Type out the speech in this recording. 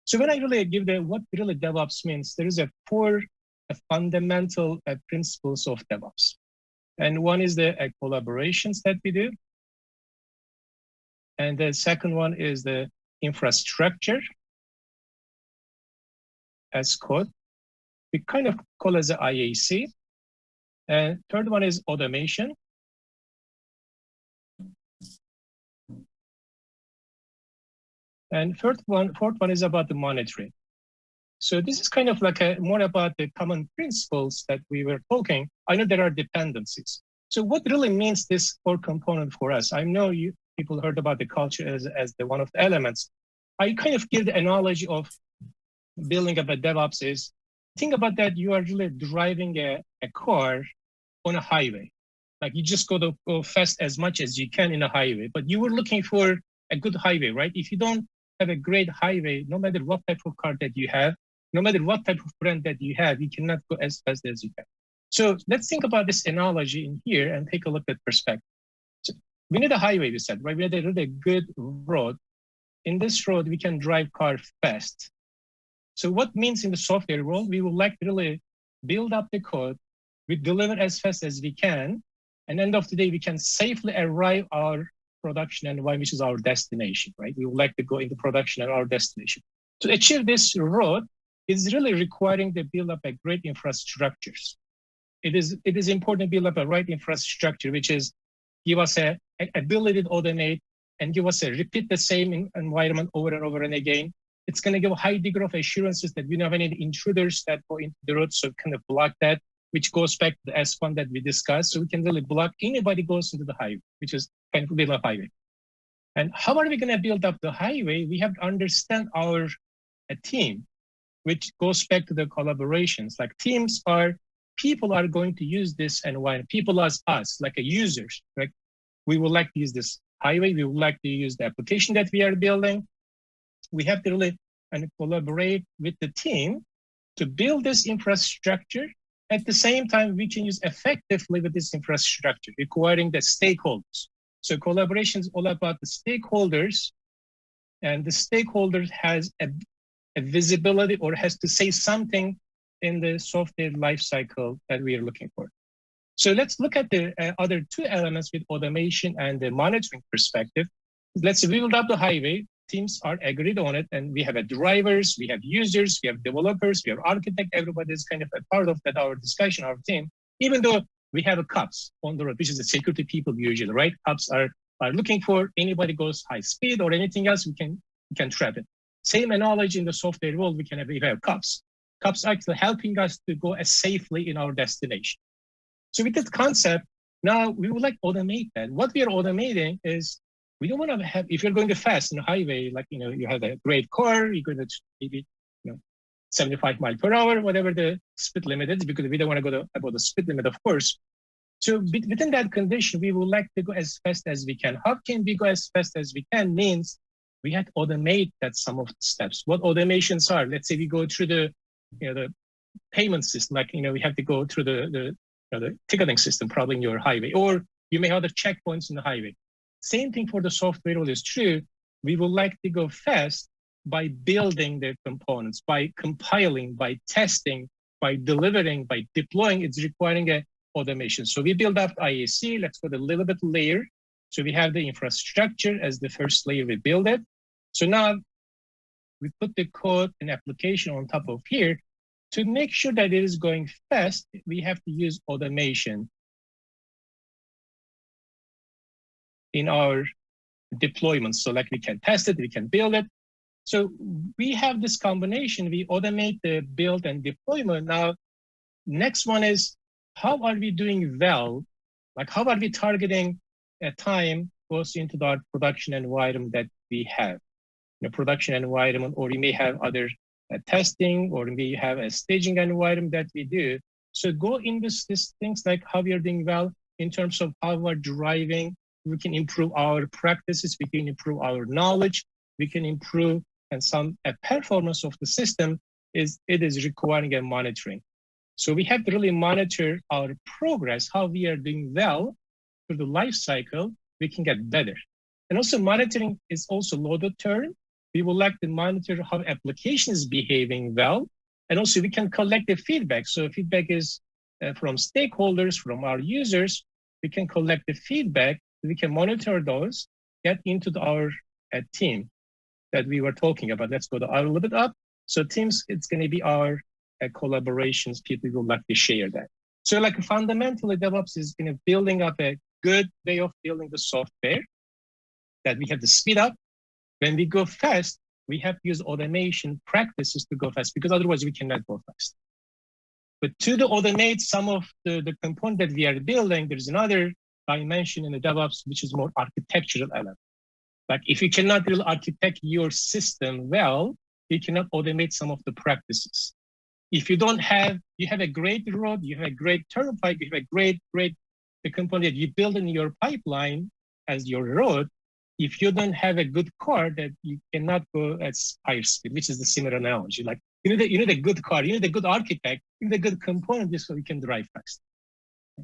So when I really give what really DevOps means, there is four fundamental principles of DevOps. And one is the collaborations that we do. And the second one is the infrastructure as code. We kind of call it the IAC. And third one is automation. And fourth one is about the monitoring. So this is kind of like more about the common principles that we were talking. I know there are dependencies. So what really means this core component for us? I know people heard about the culture as one of the elements. I kind of give the analogy of building up a DevOps is, think about that you are really driving a car on a highway. Like you just go fast as much as you can in a highway, but you were looking for a good highway, right? If you don't have a great highway, no matter what type of car that you have, no matter what type of brand that you have, you cannot go as fast as you can. So let's think about this analogy in here and take a look at perspective. So we need a highway, we said, right? We need a really good road. In this road, we can drive car fast. So what means in the software world, we would like to really build up the code, we deliver as fast as we can, and end of the day, we can safely arrive our production environment, which is our destination, right? We would like to go into production at our destination. To achieve this road, it's really requiring to build up a great infrastructures. It is important to build up a right infrastructure, which is give us a ability to automate and give us a repeat the same environment over and over and again. It's going to give a high degree of assurances that we don't have any intruders that go into the road, so kind of block that, which goes back to the S1 that we discussed. So we can really block anybody goes into the highway, which is kind of build up highway. And how are we going to build up the highway? We have to understand our team, which goes back to the collaborations. Like teams are, people are going to use this environment. People as us, like a users, right? We would like to use this highway. We would like to use the application that we are building. We have to really collaborate with the team to build this infrastructure. At the same time, we can use effectively with this infrastructure, requiring the stakeholders. So collaboration is all about the stakeholders, and the stakeholder has a visibility or has to say something in the software lifecycle that we are looking for. So let's look at the other two elements with automation and the monitoring perspective. Let's build up the highway. Teams are agreed on it, and we have drivers, we have users, we have developers, we have architect. Everybody is kind of a part of that, our discussion, our team. Even though we have cops on the road, which is the security people usually, right? Cops are looking for anybody goes high speed or anything else, we can trap it. Same analogy in the software world, we have cops. Cops actually helping us to go as safely in our destination. So with that concept, now we would like to automate that. What we are automating is, we don't want to have, if you're going to fast on a highway, like, you have a great car, you're going to maybe, 75 miles per hour, whatever the speed limit is, because we don't want to go about the speed limit, of course. So within that condition, we would like to go as fast as we can. How can we go as fast as we can? Means we have to automate that some of the steps. What automations are? Let's say we go through the payment system, like, we have to go through the ticketing system, probably in your highway, or you may have the checkpoints in the highway. Same thing for the software world is true. We would like to go fast by building the components, by compiling, by testing, by delivering, by deploying. It's requiring a automation. So we build up IAC. Let's go a little bit layer. So we have the infrastructure as the first layer, we build it. So now we put the code and application on top of here. To make sure that it is going fast, we have to use automation in our deployments. So like we can test it, we can build it. So we have this combination, we automate the build and deployment. Now, next one is, how are we doing well? Like, how are we targeting a time goes into our production environment that we have? Production environment, or we may have other testing, or we have a staging environment that we do. So go into these things like how we are doing well in terms of how we're driving. We can improve our practices, we can improve our knowledge, we can improve, and a performance of the system is requiring a monitoring. So we have to really monitor our progress, how we are doing well through the life cycle, we can get better. And also monitoring is also loaded term. We would like to monitor how application is behaving well. And also we can collect the feedback. So feedback is from stakeholders, from our users. We can collect the feedback. We can monitor those, get into our team that we were talking about. Let's go a little bit up. So teams, it's going to be our collaborations. People would like to share that. So like fundamentally, DevOps is building up a good way of building the software that we have to speed up. When we go fast, we have to use automation practices to go fast, because otherwise we cannot go fast. But to automate some of the component that we are building, there's another dimension in the DevOps, which is more architectural element. Like if you cannot really architect your system well, you cannot automate some of the practices. If you don't have, you have a great road, you have a great turnpike, you have a great the component that you build in your pipeline as your road. If you don't have a good car, that you cannot go at higher speed, which is the similar analogy. Like you need a good car, you need a good architect, you need a good component just so you can drive fast.